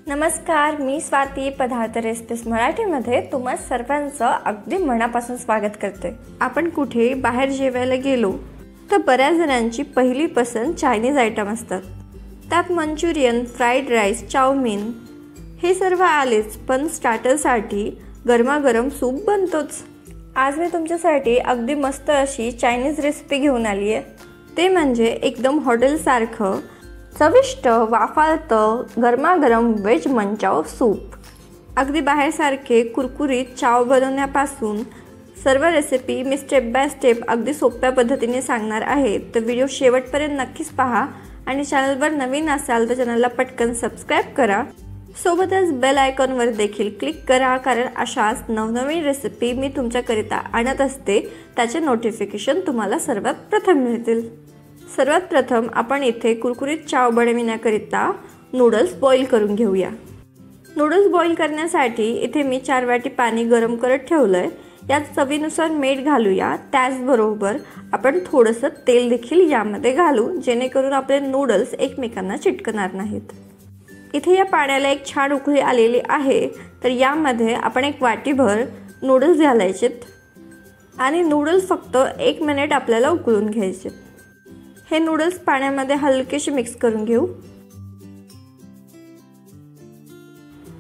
नमस्कार, मी स्वाती पदार्थ रेसिपीज मराठीमध्ये तुम्हा सर्वांचं अगदी मनापासून स्वागत करते। आपण कुठे बाहेर जेवायला गेलो तर बऱ्याच जणांची पहिली पसंत चायनीज आयटम असतात। त्यात मंचुरियन, फ्राईड राईस, चाऊमिन हे सर्व आलेच, पण स्टार्टरसाठी गरमागरम सूप बनतोच। आज मी तुमच्यासाठी अगदी मस्त अशी चायनीज रेसिपी घेऊन आली आहे। ते म्हणजे एकदम हॉटेलसारखं चविष्ट वाफाळतं गरमागरम वेज मंचाव सूप। अगदी बाहेरसारखे कुरकुरीत चाव बनवण्यापासून सर्व recipe me step by step अगदी सोप्या पद्धतीने सांगणार आहे, तर व्हिडिओ शेवटपर्यंत नक्कीच पहा आणि चॅनलवर नवीन असाल तर चॅनलला पटकन सबस्क्राइब करा। सोबतच बेल आयकॉनवर देखील क्लिक करा, कारण अशाच नवनवीन रेसिपी मी तुमच्याकरिता आणत असते, त्याचे नोटिफिकेशन तुम्हाला सर्वात प्रथम मिळतील। सर्वात प्रथम आपण इथे कुरकुरीत चाव बनविण्याकरिता नूडल्स बॉईल करून घेऊया। नूडल्स बॉईल करण्यासाठी इथे मी 4 वाटी पाणी गरम करत ठेवलंय। यात चवीनुसार मीठ घालूया, त्याचबरोबर आपण थोडंसं तेल देखील यामध्ये घालू, जेणेकरून आपले नूडल्स एकमेकांना चिटकणार नाहीत। इथे या पाण्याला एक छान उकळी आलेली आहे, तर यामध्ये आपण 1 वाटीभर नूडल्स घालायचेत आणि नूडल्स फक्त 1 मिनिट आपल्याला उकळून घ्यायचे। हे नूडल्स पाण्यामध्ये हलकेसे मिक्स करून घेऊ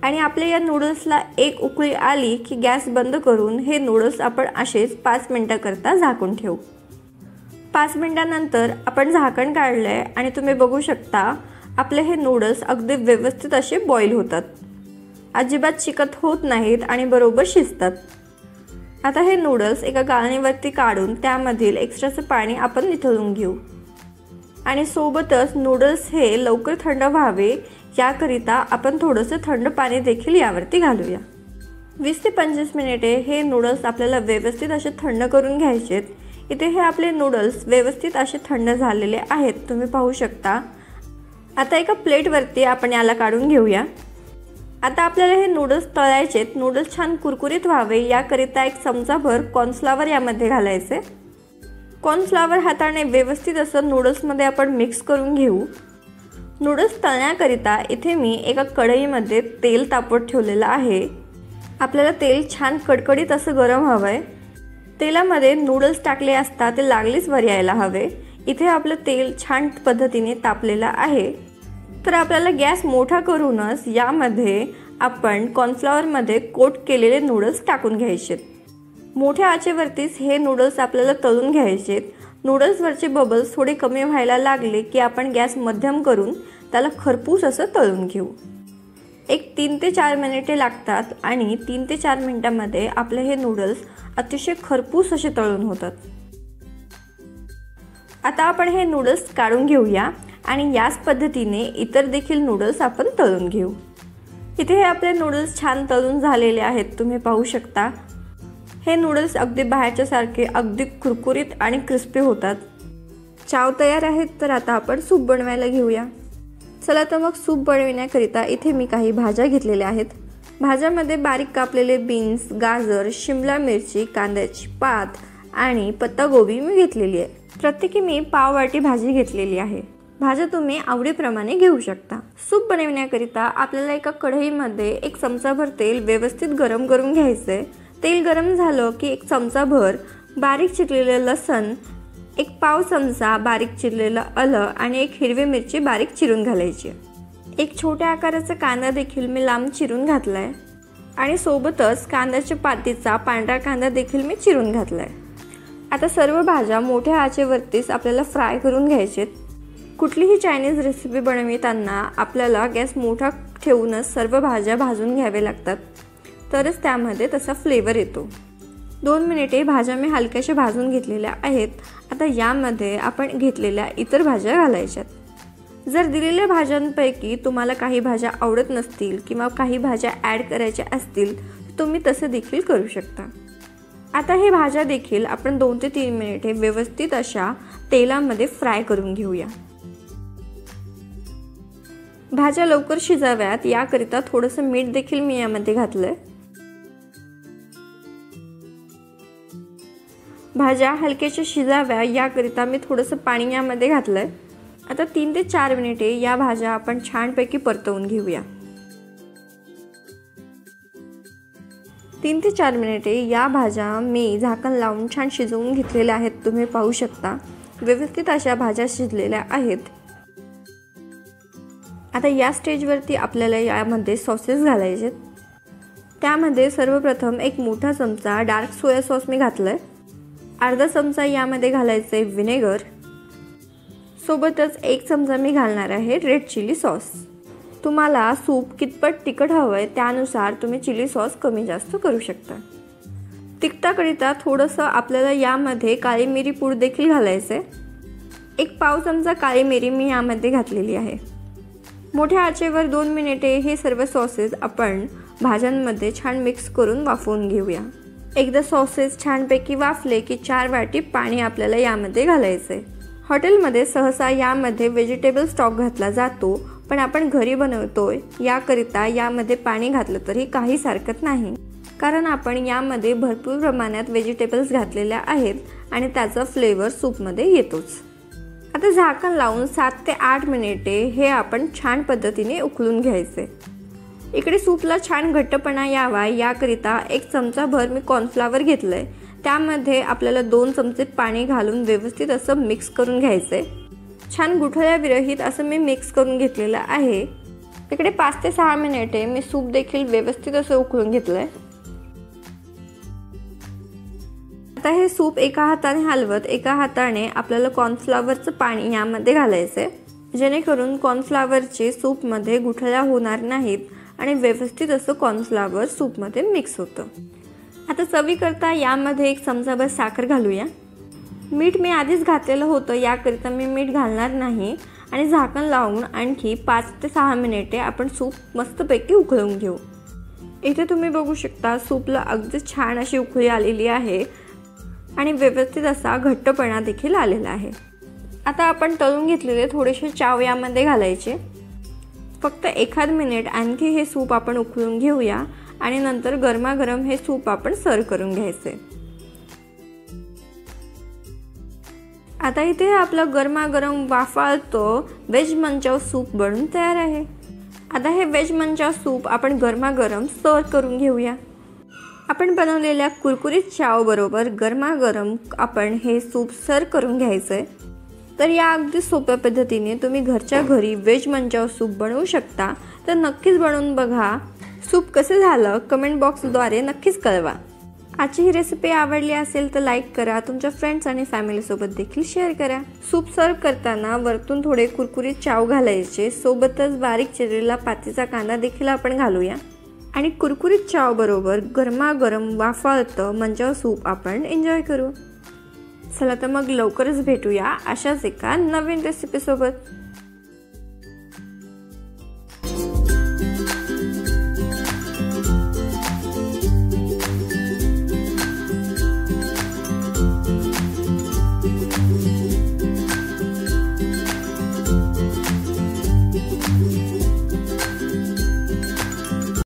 आणि आपल्या या नूडल्सला एक उकळी आली की गॅस बंद करून हे नूडल्स आपण असेच 5 मिनिटांकरता झाकून ठेवू। 5 मिनिटांनंतर आपण झाकण काढलंय आणि तुम्ही बघू शकता आपले हे नूडल्स अगदी व्यवस्थित असे बॉईल होतात, अजिबात चिकट होत नाहीत आणि बरोबर शिजतात। आता हे नूडल्स एका गाळणीवरती काढून त्यामधील एक्स्ट्राचं पाणी आपण निथळून घेऊ आणि सोबतच नूडल्स हे लवकर थंड व्हावे याकरिता आपण थोडंसं थंड पाणी देखील यावरती घालूया। 20 ते 25 मिनिटे हे नूडल्स आपल्याला व्यवस्थित असे थंड करून घ्यायचेत। इथे हे आपले नूडल्स व्यवस्थित असे थंड झालेले आहेत, तुम्ही पाहू शकता। आता एका प्लेटवरती आपण याला काढून घेऊया। आता आपल्याला हे नूडल्स तळायचेत। नूडल्स छान कुरकुरीत व्हावे याकरिता 1 चमचाभर कॉर्नफ्लॉवर यामध्ये घालायचे। कॉर्नफ्लॉवर हाताने व्यवस्थित असं नूडल्समध्ये आपण मिक्स करून घेऊ। नूडल्स तळण्याकरिता इथे मी एका कढईमध्ये तेल तापवत ठेवलेलं आहे। आपल्याला तेल छान कडकडीत असं गरम हवंय। तेलामध्ये नूडल्स टाकले असता ते लागलीच वर यायला हवे। इथे आपलं तेल छान पद्धतीने तापलेलं आहे, तर आपल्याला गॅस मोठा करूनच यामध्ये आपण कॉर्नफ्लॉवरमध्ये कोट केलेले नूडल्स टाकून घ्यायचेत। मोठ्या आचेवरतीच हे नूडल्स आपल्याला तळून घ्यायचेत। नूडल्सवरचे बबल्स थोडे कमी व्हायला लागले की आपण गॅस मध्यम करून त्याला खरपूस असं तळून घेऊ। 3 ते 4 मिनिटे लागतात आणि 3 ते 4 मिनिटांमध्ये आपले हे नूडल्स अतिशय खरपूस असे तळून होतात। आता आपण हे नूडल्स काढून घेऊया आणि याच पद्धतीने इतर देखील नूडल्स आपण तळून घेऊ। इथे हे आपले नूडल्स छान तळून झालेले आहेत, तुम्ही पाहू शकता। हे नूडल्स अगदी बाहेरच्या सारखे अगदी कुरकुरीत आणि क्रिस्पी होतात। चाव तयार आहेत, तर आता आपण सूप बनवायला घेऊया। चला तर मग सूप बनविण्याकरिता इथे मी काही भाज्या घेतलेल्या आहेत। भाज्यामध्ये बारीक कापलेले बीन्स, गाजर, शिमला मिरची, कांद्याची पात आणि पत्तागोबी मी घेतलेली आहे। प्रत्येकी मी पाव वाटी भाजी घेतलेली आहे। भाज्या तुम्ही आवडीप्रमाणे घेऊ शकता। सूप बनविण्याकरिता आपल्याला एका कढईमध्ये 1 चमचाभर तेल व्यवस्थित गरम करून घ्यायचे। तेल गरम झालं की 1 चमचाभर बारीक चिरलेलं लसूण, 1 पाव चमचा बारीक चिरलेलं आलं आणि 1 हिरवी मिरची बारीक चिरून घालायची। 1 छोट्या आकाराचा कांदा देखील मी लांब चिरून घातलाय आणि सोबतच कांद्याच्या पातीचा पांढरा कांदा देखील मी चिरून घातलाय। आता सर्व भाज्या मोठ्या आचेवरतीच आपल्याला फ्राय करून घ्यायचेत। कुठलीही चायनीज रेसिपी बनविताना आपल्याला गॅस मोठा ठेवूनच सर्व भाज्या भाजून घ्यावे लागतात, तरच त्यामध्ये तसा फ्लेवर येतो। 2 मिनिटे भाज्या मी हलक्याशा भाजून घेतलेल्या आहेत। आता यामध्ये आपण घेतलेल्या इतर भाज्या घालायच्यात। जर दिलेल्या भाज्यांपैकी तुम्हाला काही भाज्या आवडत नसतील किंवा काही भाज्या ॲड करायच्या असतील तर तुम्ही तसं देखील करू शकता। आता हे भाज्या देखील आपण 2 ते 3 मिनिटे व्यवस्थित अशा तेलामध्ये फ्राय करून घेऊया। भाज्या लवकर शिजाव्यात याकरिता थोडंसं मीठ देखील मी यामध्ये घातलंय। भाज्या हलक्याशा शिजाव्या याकरिता मी थोडंसं पाणी यामध्ये घातलंय। आता 3 ते 4 मिनिटे या भाज्या आपण छानपैकी परतवून घेऊया। 3 ते 4 मिनिटे या भाज्या मी झाकण लावून छान शिजवून घेतलेल्या आहेत. तुम्ही पाहू शकता व्यवस्थित अशा भाज्या शिजलेल्या आहेत. आता या स्टेजवरती आपल्याला यामध्ये सॉसेस घालायचे. त्यामध्ये सर्वप्रथम एक मोठा चमचा डार्क सोया सॉस मी घातलाय. अर्धा चमचा यामध्ये घालायचे व्हिनेगर. सोबतच 1 चमचा मी घालणार आहे रेड चिली सॉस. तुम्हाला सूप कितपत तिखट हवंय त्यानुसार तुम्ही चिली सॉस कमी जास्त करू शकता. तिखटाकरिता थोडंसं आपल्याला यामध्ये काळी मिरी पूड देखील घालायचे. 1 पाव चमचा काळी मिरी मी यामध्ये घातलेली आहे. मोठ्या आचेवर 2 मिनिटे हे सर्व सॉसेस आपण भाज्यांमध्ये छान मिक्स करून वाफवून घेऊया. एकदा सॉसेस छानपैकी वाफले की 4 वाटी पाणी आपल्याला यामध्ये घालायचे. हॉटेलमध्ये सहसा यामध्ये व्हेजिटेबल स्टॉक घातला जातो, पण आपण घरी बनवतोय याकरिता यामध्ये पाणी घातलं तरी काहीच हरकत नाही, कारण आपण यामध्ये भरपूर प्रमाणात व्हेजिटेबल्स घातलेल्या आहेत आणि त्याचा फ्लेवर सूपमध्ये येतोच. आता झाकण लावून 7 ते 8 मिनिटे हे आपण छान पद्धतीने उकळून घ्यायचे. इकडे सूपला छान घट्टपणा यावा याकरिता 1 चमचाभर मी कॉर्नफ्लॉवर घेतलंय. त्यामध्ये आपल्याला 2 चमचे पाणी घालून व्यवस्थित असं मिक्स करून घ्यायचंय. छान गुठळ्या विरहित असं मी मिक्स करून घेतलेलं आहे. इकडे 5 ते 6 मिनिटे मी सूप देखील व्यवस्थित असं उकळून घेतलंय. आता हे सूप एका हाताने हलवत एका हाताने आपल्याला कॉर्नफ्लॉवरचं पाणी यामध्ये घालायचंय, जेणेकरून कॉर्नफ्लॉवरचे सूपमध्ये गुठळ्या होणार नाहीत आणि व्यवस्थित असं कॉर्नफ्लॉवर सूपमध्ये मिक्स होतं. आता चवीकरता यामध्ये 1 चमचाभर साखर घालूया. मीठ मी आधीच घातलेलं होतं याकरिता मी मीठ घालणार नाही आणि झाकण लावून आणखी 5 ते 6 मिनिटे आपण सूप मस्तपैकी उकळून घेऊ. इथे तुम्ही बघू शकता सूपला अगदी छान अशी उकळी आलेली आहे आणि व्यवस्थित असा घट्टपणा देखील आलेला आहे. आता आपण तळून घेतलेले थोडेसे चाव यामध्ये घालायचे. फक्त 1 मिनिट आणखी हे सूप आपण उकळून घेऊया आणि नंतर गरमागरम हे सूप आपण सर्व करून घ्यायचे. आता इथे आपलं गरमागरम वाफाळतं व्हेज मंचाव सूप बनून तयार आहे. आता हे व्हेज मंचाव सूप आपण गरमागरम सर्व करून घेऊया. आपण बनवलेल्या कुरकुरीत चाव बरोबर गरमागरम आपण हे सूप सर्व करून घ्यायचंय. तर या अगदी सोप्या पद्धतीने तुम्ही घरच्या घरी व्हेज मंचाव सूप बनवू शकता. तर नक्कीच बनवून बघा. सूप कसं झालं कमेंट बॉक्सद्वारे नक्कीच कळवा. आजची ही रेसिपी आवडली असेल तर लाईक करा. तुमच्या फ्रेंड्स आणि फॅमिलीसोबत देखील शेअर करा. सूप सर्व करताना वरतून थोडे कुरकुरीत चाव घालायचे. सोबतच बारीक चिरलेला पातीचा कांदा देखील आपण घालूया आणि कुरकुरीत चाव बरोबर गरमागरम वाफाळतं मंचाव सूप आपण एन्जॉय करू. चला तर मग लवकरच भेटूया अशाच एका नवीन रेसिपीसोबत.